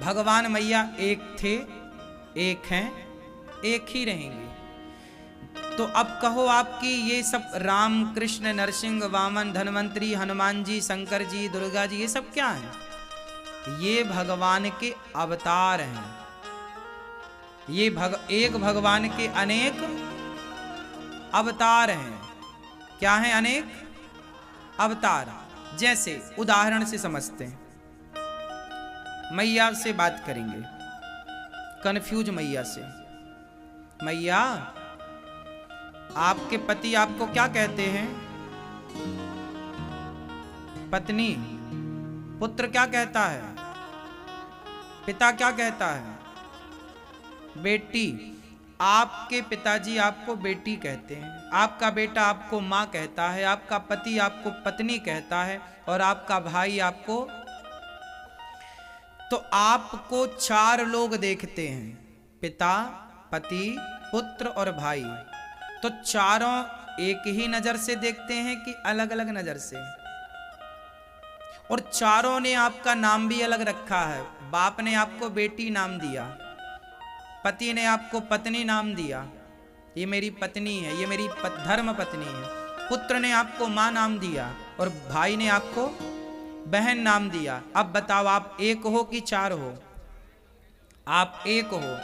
भगवान मैया एक थे, एक हैं, एक ही रहेंगे। तो अब कहो आपकी ये सब राम कृष्ण नरसिंह वामन धन्वंतरी हनुमान जी शंकर जी दुर्गा जी ये सब क्या हैं? ये भगवान के अवतार हैं। ये एक भगवान के अनेक अवतार हैं। क्या हैं? अनेक अवतार। जैसे उदाहरण से समझते हैं। मैया से बात करेंगे, कन्फ्यूज मैया से। मैया, आपके पति आपको क्या कहते हैं? पत्नी। पुत्र क्या कहता है? पिता क्या कहता है? बेटी। आपके पिताजी आपको बेटी कहते हैं, आपका बेटा आपको माँ कहता है, आपका पति आपको पत्नी कहता है, और आपका भाई आपको। तो आपको 4 लोग देखते हैं, पिता, पति, पुत्र और भाई। तो चारों एक ही नजर से देखते हैं कि अलग अलग नजर से? और चारों ने आपका नाम भी अलग रखा है। बाप ने आपको बेटी नाम दिया, पति ने आपको पत्नी नाम दिया, ये मेरी पत्नी है, ये मेरी धर्म पत्नी है। पुत्र ने आपको माँ नाम दिया, और भाई ने आपको बहन नाम दिया। अब बताओ, आप एक हो कि 4 हो? आप एक हो,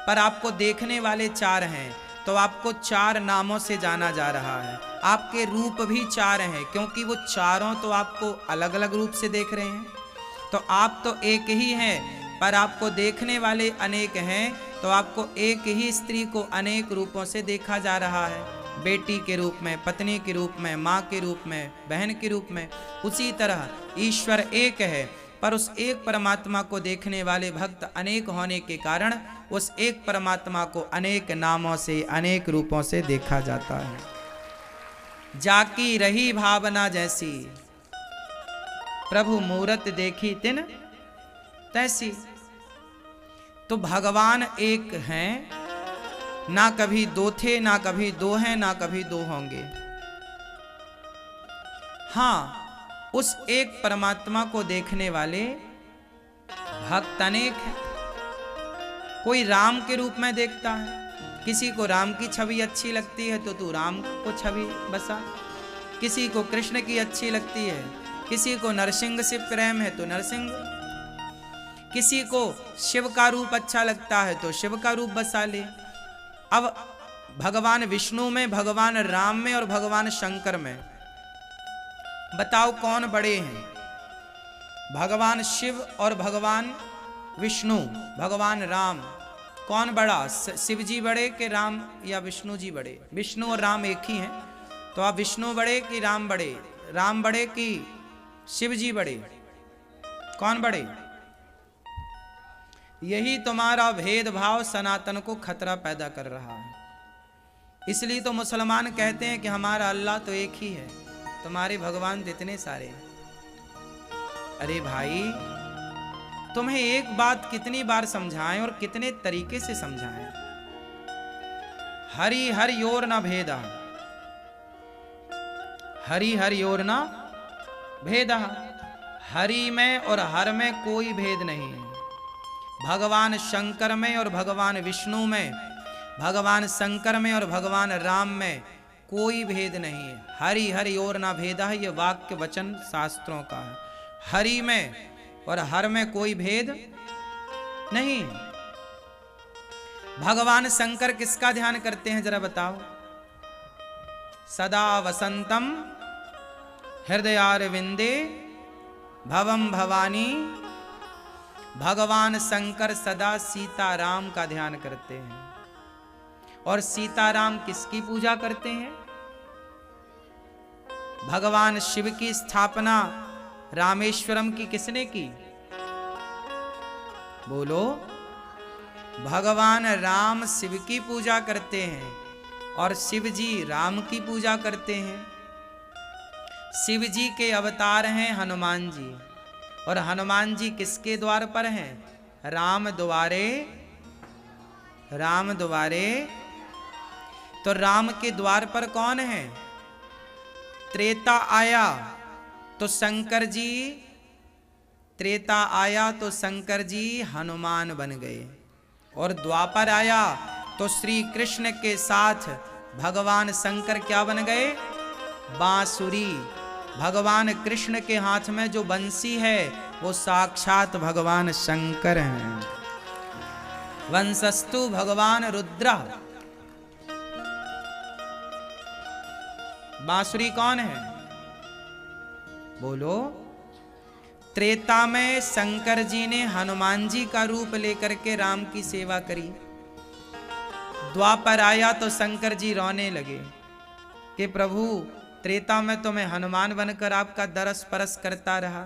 पर आपको देखने वाले 4 हैं। तो आपको 4 नामों से जाना जा रहा है। आपके रूप भी 4 हैं, क्योंकि वो चारों तो आपको अलग अलग रूप से देख रहे हैं। तो आप तो एक ही हैं, पर आपको देखने वाले अनेक हैं। तो आपको एक ही स्त्री को अनेक रूपों से देखा जा रहा है, बेटी के रूप में, पत्नी के रूप में, माँ के रूप में, बहन के रूप में। उसी तरह ईश्वर एक है, पर उस एक परमात्मा को देखने वाले भक्त अनेक होने के कारण उस एक परमात्मा को अनेक नामों से, अनेक रूपों से देखा जाता है। जाकी रही भावना जैसी, प्रभु मूरत देखी तिन तैसी। तो भगवान एक हैं, ना कभी 2 थे, ना कभी 2 हैं, ना कभी 2 होंगे। हां, उस एक परमात्मा को देखने वाले भक्त अनेक हैं। कोई राम के रूप में देखता है, किसी को राम की छवि अच्छी लगती है तो तू राम को छवि बसा, किसी को कृष्ण की अच्छी लगती है, किसी को नरसिंह से प्रेम है तो नरसिंह, किसी को शिव का रूप अच्छा लगता है तो शिव का रूप बसा ले। अब भगवान विष्णु में, भगवान राम में और भगवान शंकर में बताओ कौन बड़े हैं? भगवान शिव और भगवान विष्णु, भगवान राम, कौन बड़ा? शिव जी बड़े कि राम या विष्णु जी बड़े? विष्णु और राम एक ही हैं। तो आप विष्णु बड़े कि राम बड़े? राम बड़े कि शिव जी बड़े? कौन बड़े? यही तुम्हारा भेदभाव सनातन को खतरा पैदा कर रहा है। इसलिए तो मुसलमान कहते हैं कि हमारा अल्लाह तो एक ही है, तुम्हारे भगवान तो इतने सारे हैं। अरे भाई, तुम्हें एक बात कितनी बार समझाएं और कितने तरीके से समझाएं? हरि हरि योर न भेदा, हरि हरि योर न भेदा। हरि में और हर में कोई भेद नहीं है। भगवान शंकर में और भगवान विष्णु में, भगवान शंकर में और भगवान राम में कोई भेद नहीं है। हरि हरि और ना भेदा है, ये वाक्य वचन शास्त्रों का है। हरि में और हर में कोई भेद नहीं। भगवान शंकर किसका ध्यान करते हैं जरा बताओ? सदा वसंतम हृदयारविंदे भवम भवानी। भगवान शंकर सदा सीताराम का ध्यान करते हैं। और सीताराम किसकी पूजा करते हैं? भगवान शिव की स्थापना रामेश्वरम की किसने की? बोलो। भगवान राम शिव की पूजा करते हैं और शिव जी राम की पूजा करते हैं। शिव जी के अवतार हैं हनुमान जी, और हनुमान जी किसके द्वार पर हैं? राम द्वारे। राम द्वारे। तो राम के द्वार पर कौन है? त्रेता आया तो शंकर जी त्रेता आया तो शंकर जी हनुमान बन गए, और द्वापर आया तो श्री कृष्ण के साथ भगवान शंकर क्या बन गए? बांसुरी। भगवान कृष्ण के हाथ में जो बंसी है वो साक्षात भगवान शंकर हैं। वंशस्तु भगवान रुद्र। बांसुरी कौन है? बोलो। त्रेता में शंकर जी ने हनुमान जी का रूप लेकर के राम की सेवा करी। द्वापर आया तो शंकर जी रोने लगे कि प्रभु त्रेता में तो मैं हनुमान बनकर आपका दरस परस करता रहा,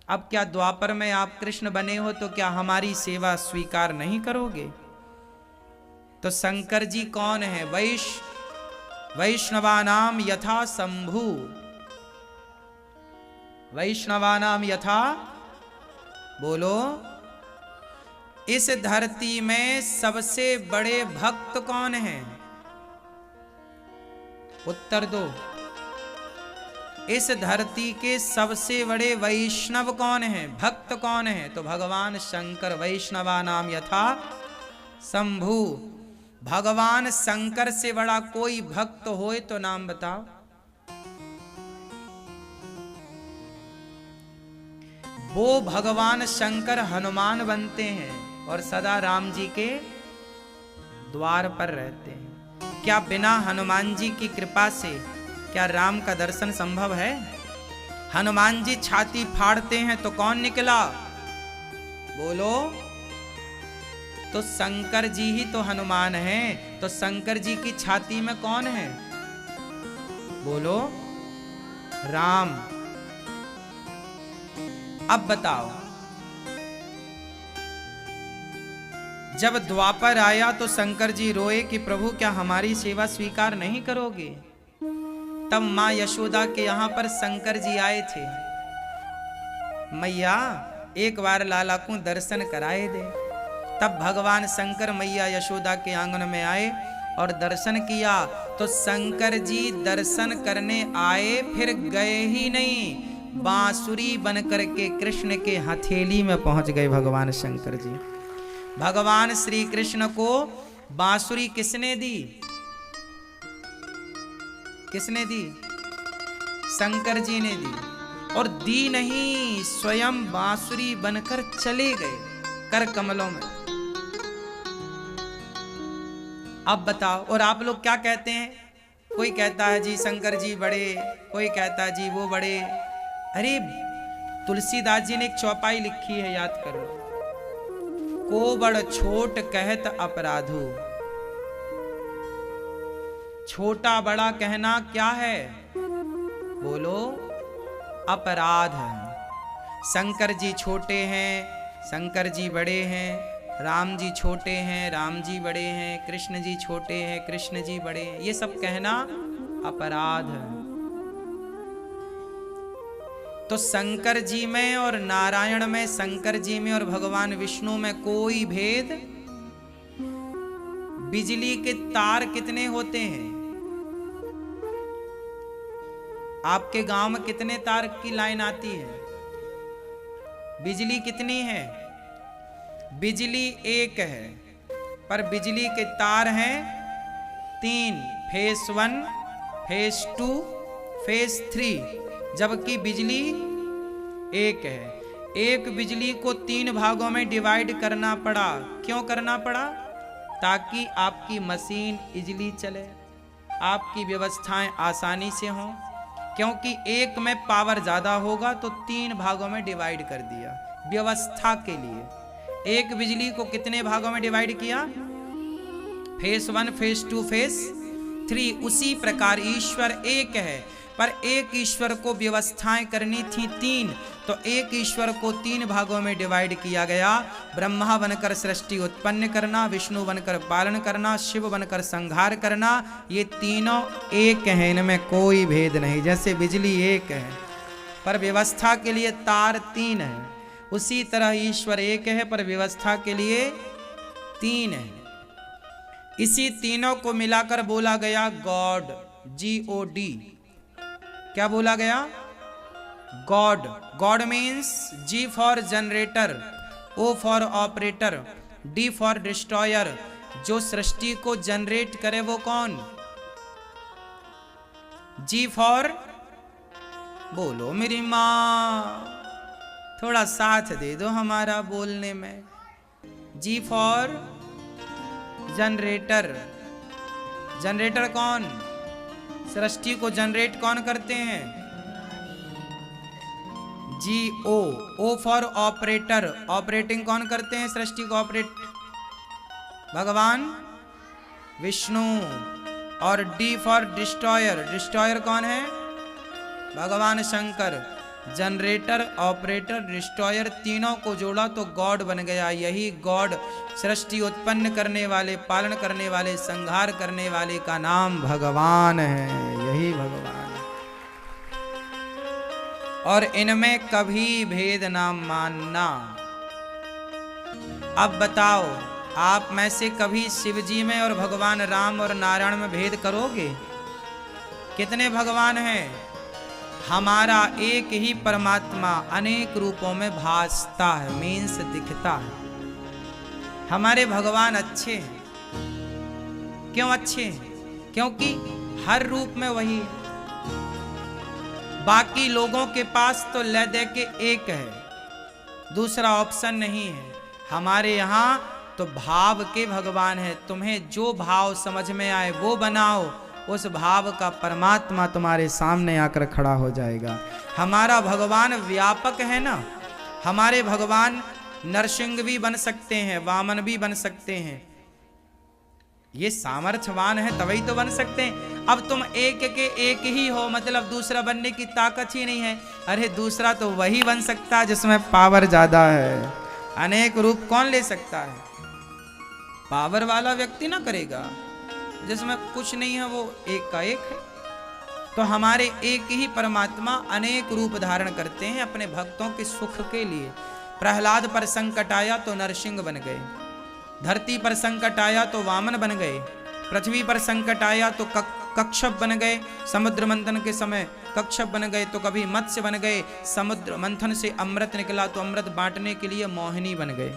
अब क्या द्वापर में आप कृष्ण बने हो तो क्या हमारी सेवा स्वीकार नहीं करोगे? तो शंकर जी कौन है? वैष्णवानाम यथा शंभु। वैष्णवानाम यथा, बोलो। इस धरती में सबसे बड़े भक्त कौन हैं? उत्तर दो। इस धरती के सबसे बड़े वैष्णव कौन हैं? भक्त कौन हैं? तो भगवान शंकर। वैष्णवानाम यथा शंभु। भगवान शंकर से बड़ा कोई भक्त होए तो नाम बताओ। वो भगवान शंकर हनुमान बनते हैं और सदा राम जी के द्वार पर रहते हैं। क्या बिना हनुमान जी की कृपा से क्या राम का दर्शन संभव है? हनुमान जी छाती फाड़ते हैं तो कौन निकला? बोलो। तो शंकर जी ही तो हनुमान हैं। तो शंकर जी की छाती में कौन है? बोलो। राम। अब बताओ, जब द्वापर आया तो शंकर जी रोए कि प्रभु क्या हमारी सेवा स्वीकार नहीं करोगे? तब मां यशोदा के यहां पर शंकर जी आए थे। मैया एक बार लाला को दर्शन कराए दे। तब भगवान शंकर मैया यशोदा के आंगन में आए और दर्शन किया। तो शंकर जी दर्शन करने आए, फिर गए ही नहीं, बांसुरी बन करके कृष्ण के हथेली में पहुंच गए भगवान शंकर जी। भगवान श्री कृष्ण को बांसुरी किसने दी? किसने दी? शंकर जी ने दी। और दी नहीं, स्वयं बांसुरी बनकर चले गए कर कमलों में। अब बताओ, और आप लोग क्या कहते हैं? कोई कहता है जी शंकर जी बड़े, कोई कहता है जी वो बड़े। अरे तुलसीदास जी ने एक चौपाई लिखी है, याद कर लो। को बड़ छोट कहत अपराधो। छोटा बड़ा कहना क्या है? बोलो। अपराध है। शंकर जी छोटे हैं, शंकर जी बड़े हैं, राम जी छोटे हैं, राम जी बड़े हैं, कृष्ण जी छोटे हैं, कृष्ण जी बड़े हैं, ये सब कहना अपराध है। तो शंकर जी में और नारायण में, शंकर जी में और भगवान विष्णु में कोई भेद? बिजली के तार कितने होते हैं? आपके गांव में कितने तार की लाइन आती है? बिजली कितनी है? बिजली एक है, पर बिजली के तार हैं 3, फेस 1, फेस 2, फेस 3, जबकि बिजली एक है। एक बिजली को 3 भागों में डिवाइड करना पड़ा। क्यों करना पड़ा? ताकि आपकी मशीन इजली चले, आपकी व्यवस्थाएं आसानी से हों। क्योंकि एक में पावर ज्यादा होगा तो 3 भागों में डिवाइड कर दिया व्यवस्था के लिए। एक बिजली को कितने भागों में डिवाइड किया? Face 1, face 2, face 3। उसी प्रकार ईश्वर एक है, पर एक ईश्वर को व्यवस्थाएं करनी थी 3, तो एक ईश्वर को 3 भागों में डिवाइड किया गया। ब्रह्मा बनकर सृष्टि उत्पन्न करना, विष्णु बनकर पालन करना, शिव बनकर संहार करना, ये तीनों एक हैं, इनमें कोई भेद नहीं। जैसे बिजली एक है पर व्यवस्था के लिए तार 3 है, उसी तरह ईश्वर एक है पर व्यवस्था के लिए 3 है। इसी तीनों को मिलाकर बोला गया गॉड, GOD। क्या बोला गया? God. God means G for generator, O for operator, D for destroyer. जो सृष्टि को जनरेट करे वो कौन? जी फॉर, बोलो मेरी माँ, थोड़ा साथ दे दो हमारा बोलने में। जी फॉर जनरेटर। जनरेटर कौन? सृष्टि को जनरेट कौन करते हैं? जी O. O for operator. Operating कौन करते हैं सृष्टि को ऑपरेट? भगवान विष्णु। और डी फॉर डिस्ट्रॉयर। डिस्ट्रॉयर कौन है? भगवान शंकर। जनरेटर, ऑपरेटर, डिस्ट्रॉयर तीनों को जोड़ा तो गॉड बन गया। यही गॉड सृष्टि उत्पन्न करने वाले, पालन करने वाले, संहार करने वाले का नाम भगवान है। यही भगवान है। और इनमें कभी भेद ना मानना। अब बताओ, आप में से कभी शिव जी में और भगवान राम और नारायण में भेद करोगे? कितने भगवान हैं? हमारा एक ही परमात्मा अनेक रूपों में भासता है, मीन्स दिखता है। हमारे भगवान अच्छे हैं। क्यों अच्छे हैं? क्योंकि हर रूप में वही है। बाकी लोगों के पास तो ले दे के एक है, दूसरा ऑप्शन नहीं है। हमारे यहाँ तो भाव के भगवान है। तुम्हें जो भाव समझ में आए वो बनाओ, उस भाव का परमात्मा तुम्हारे सामने आकर खड़ा हो जाएगा। हमारा भगवान व्यापक है ना। हमारे भगवान नरसिंह भी बन सकते हैं, वामन भी बन सकते हैं। ये सामर्थ्यवान है तभी तो बन सकते हैं। अब तुम एक के एक ही हो, मतलब दूसरा बनने की ताकत ही नहीं है। अरे दूसरा तो वही बन सकता है जिसमें पावर ज्यादा है। अनेक रूप कौन ले सकता है? पावर वाला व्यक्ति ना करेगा। जिसमें कुछ नहीं है वो एक का एक है। तो हमारे एक ही परमात्मा अनेक रूप धारण करते हैं अपने भक्तों के सुख के लिए। प्रहलाद पर संकट आया तो नरसिंह बन गए, धरती पर संकट आया तो वामन बन गए, पृथ्वी पर संकट आया तो कच्छप बन गए, समुद्र मंथन के समय कच्छप बन गए, तो कभी मत्स्य बन गए, समुद्र मंथन से अमृत निकला तो अमृत बांटने के लिए मोहिनी बन गए।